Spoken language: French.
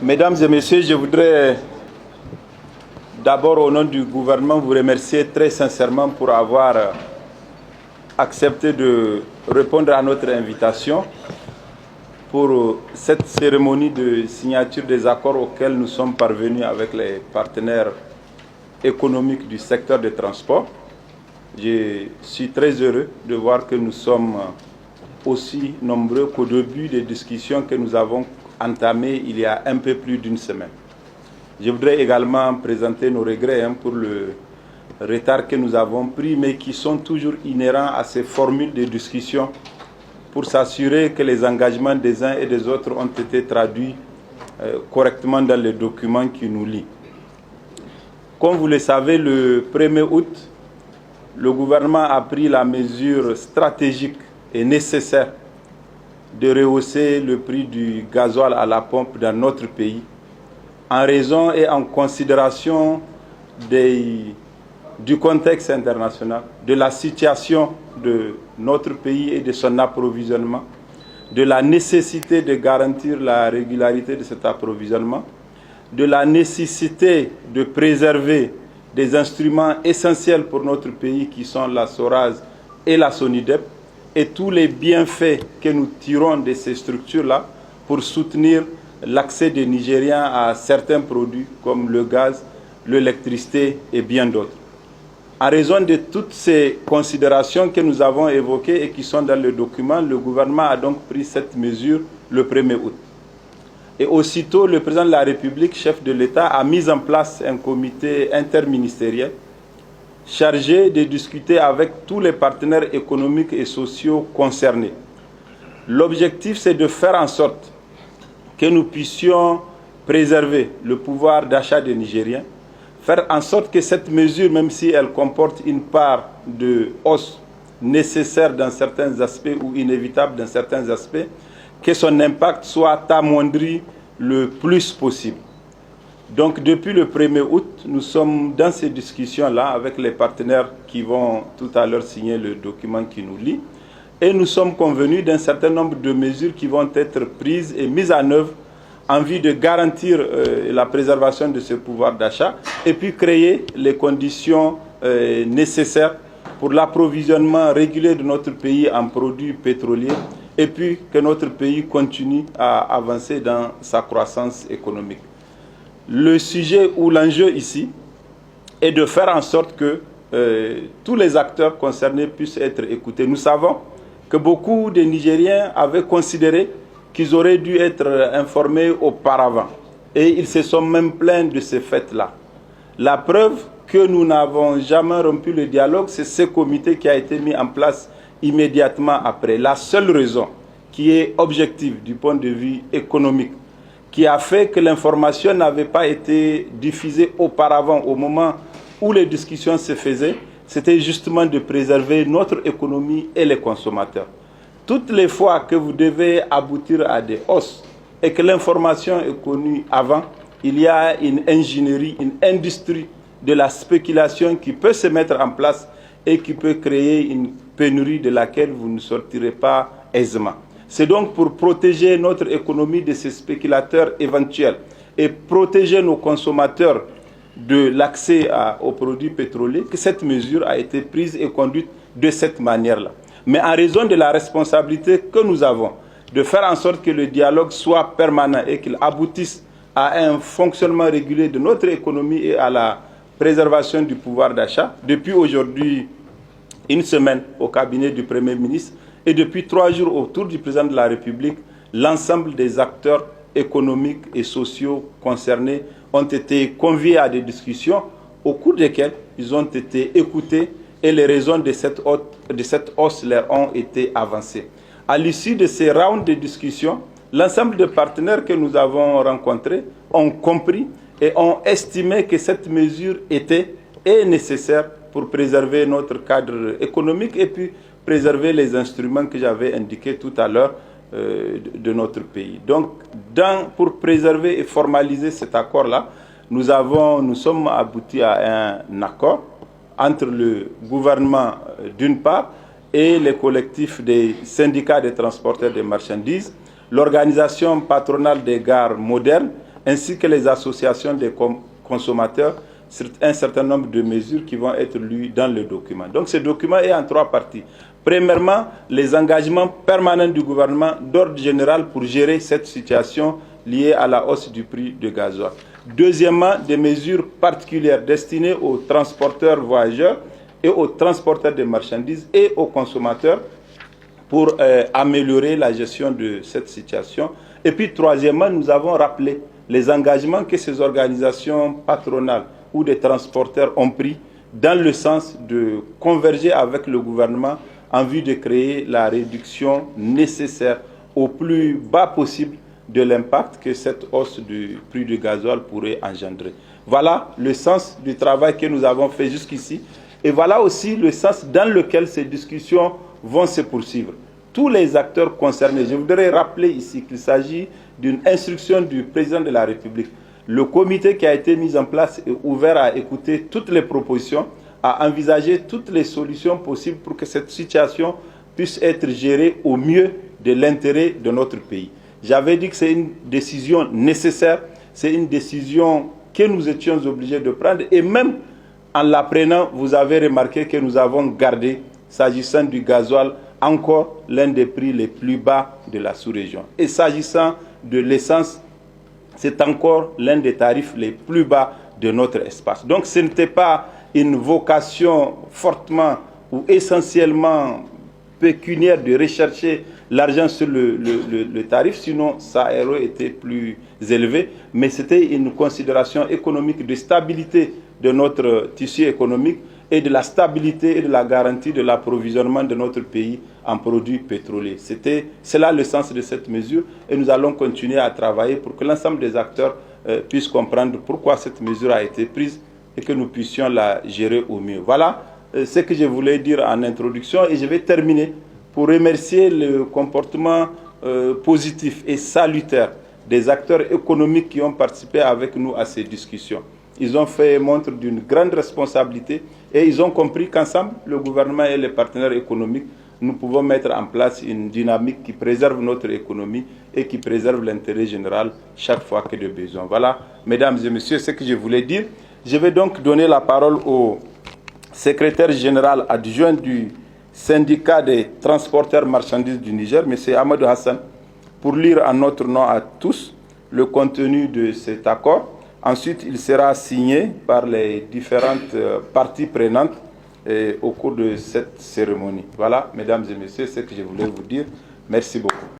Mesdames et messieurs, je voudrais d'abord au nom du gouvernement vous remercier très sincèrement pour avoir accepté de répondre à notre invitation pour cette cérémonie de signature des accords auxquels nous sommes parvenus avec les partenaires économiques du secteur des transports. Je suis très heureux de voir que nous sommes aussi nombreux qu'au début des discussions que nous avons entamées il y a un peu plus d'une semaine. Je voudrais également présenter nos regrets pour le retard que nous avons pris, mais qui sont toujours inhérents à ces formules de discussion pour s'assurer que les engagements des uns et des autres ont été traduits correctement dans les documents qui nous lient. Comme vous le savez, le 1er août, le gouvernement a pris la mesure stratégique et nécessaire de rehausser le prix du gasoil à la pompe dans notre pays en raison et en considération du contexte international, de la situation de notre pays et de son approvisionnement, de la nécessité de garantir la régularité de cet approvisionnement, de la nécessité de préserver des instruments essentiels pour notre pays qui sont la SORAS et la SONIDEP et tous les bienfaits que nous tirons de ces structures-là pour soutenir l'accès des Nigériens à certains produits comme le gaz, l'électricité et bien d'autres. En raison de toutes ces considérations que nous avons évoquées et qui sont dans le document, le gouvernement a donc pris cette mesure le 1er août. Et aussitôt, le président de la République, chef de l'État, a mis en place un comité interministériel chargé de discuter avec tous les partenaires économiques et sociaux concernés. L'objectif, c'est de faire en sorte que nous puissions préserver le pouvoir d'achat des Nigériens, faire en sorte que cette mesure, même si elle comporte une part de hausse nécessaire dans certains aspects ou inévitable dans certains aspects, que son impact soit amoindri le plus possible. Donc depuis le 1er août, nous sommes dans ces discussions-là avec les partenaires qui vont tout à l'heure signer le document qui nous lie. Et nous sommes convenus d'un certain nombre de mesures qui vont être prises et mises en œuvre en vue de garantir la préservation de ce pouvoir d'achat et puis créer les conditions nécessaires pour l'approvisionnement régulier de notre pays en produits pétroliers et puis que notre pays continue à avancer dans sa croissance économique. Le sujet ou l'enjeu ici est de faire en sorte que tous les acteurs concernés puissent être écoutés. Nous savons que beaucoup de Nigériens avaient considéré qu'ils auraient dû être informés auparavant. Et ils se sont même plaints de ces faits-là. La preuve que nous n'avons jamais rompu le dialogue, c'est ce comité qui a été mis en place immédiatement après. La seule raison qui est objective du point de vue économique, qui a fait que l'information n'avait pas été diffusée auparavant au moment où les discussions se faisaient, c'était justement de préserver notre économie et les consommateurs. Toutes les fois que vous devez aboutir à des hausses et que l'information est connue avant, il y a une ingénierie, une industrie de la spéculation qui peut se mettre en place et qui peut créer une pénurie de laquelle vous ne sortirez pas aisément. C'est donc pour protéger notre économie de ces spéculateurs éventuels et protéger nos consommateurs de l'accès aux produits pétroliers que cette mesure a été prise et conduite de cette manière-là. Mais en raison de la responsabilité que nous avons de faire en sorte que le dialogue soit permanent et qu'il aboutisse à un fonctionnement régulier de notre économie et à la préservation du pouvoir d'achat, depuis aujourd'hui une semaine au cabinet du Premier ministre et depuis 3 jours autour du président de la République, l'ensemble des acteurs économiques et sociaux concernés ont été conviés à des discussions au cours desquelles ils ont été écoutés et les raisons de cette hausse leur ont été avancées. À l'issue de ces rounds de discussion, l'ensemble des partenaires que nous avons rencontrés ont compris et ont estimé que cette mesure était et nécessaire pour préserver notre cadre économique et puis préserver les instruments que j'avais indiqués tout à l'heure de notre pays. Donc, pour préserver et formaliser cet accord-là, nous sommes aboutis à un accord entre le gouvernement d'une part et les collectifs des syndicats des transporteurs de marchandises, l'organisation patronale des gares modernes ainsi que les associations des consommateurs, un certain nombre de mesures qui vont être lues dans le document. Donc ce document est en 3 parties. Premièrement, les engagements permanents du gouvernement d'ordre général pour gérer cette situation liée à la hausse du prix du gasoil. Deuxièmement, des mesures particulières destinées aux transporteurs voyageurs et aux transporteurs de marchandises et aux consommateurs pour améliorer la gestion de cette situation. Et puis troisièmement, nous avons rappelé les engagements que ces organisations patronales ou des transporteurs ont pris dans le sens de converger avec le gouvernement en vue de créer la réduction nécessaire au plus bas possible de l'impact que cette hausse du prix du gasoil pourrait engendrer. Voilà le sens du travail que nous avons fait jusqu'ici et voilà aussi le sens dans lequel ces discussions vont se poursuivre. Tous les acteurs concernés, je voudrais rappeler ici qu'il s'agit d'une instruction du président de la République. Le comité qui a été mis en place est ouvert à écouter toutes les propositions, à envisager toutes les solutions possibles pour que cette situation puisse être gérée au mieux de l'intérêt de notre pays. J'avais dit que c'est une décision nécessaire, c'est une décision que nous étions obligés de prendre et même en la prenant, vous avez remarqué que nous avons gardé, s'agissant du gasoil, encore l'un des prix les plus bas de la sous-région. Et s'agissant de l'essence, c'est encore l'un des tarifs les plus bas de notre espace. Donc ce n'était pas une vocation fortement ou essentiellement pécuniaire de rechercher l'argent sur le tarif, sinon ça aurait été plus élevé, mais c'était une considération économique de stabilité de notre tissu économique et de la stabilité et de la garantie de l'approvisionnement de notre pays en produits pétroliers. C'est là le sens de cette mesure et nous allons continuer à travailler pour que l'ensemble des acteurs puissent comprendre pourquoi cette mesure a été prise et que nous puissions la gérer au mieux. Voilà ce que je voulais dire en introduction et je vais terminer pour remercier le comportement positif et salutaire des acteurs économiques qui ont participé avec nous à ces discussions. Ils ont fait montre d'une grande responsabilité et ils ont compris qu'ensemble, le gouvernement et les partenaires économiques, nous pouvons mettre en place une dynamique qui préserve notre économie et qui préserve l'intérêt général chaque fois que de besoin. Voilà, mesdames et messieurs, ce que je voulais dire. Je vais donc donner la parole au secrétaire général adjoint du syndicat des transporteurs marchandises du Niger, M. Amadou Hassan, pour lire en notre nom à tous le contenu de cet accord. Ensuite, il sera signé par les différentes parties prenantes au cours de cette cérémonie. Voilà, mesdames et messieurs, ce que je voulais vous dire. Merci beaucoup.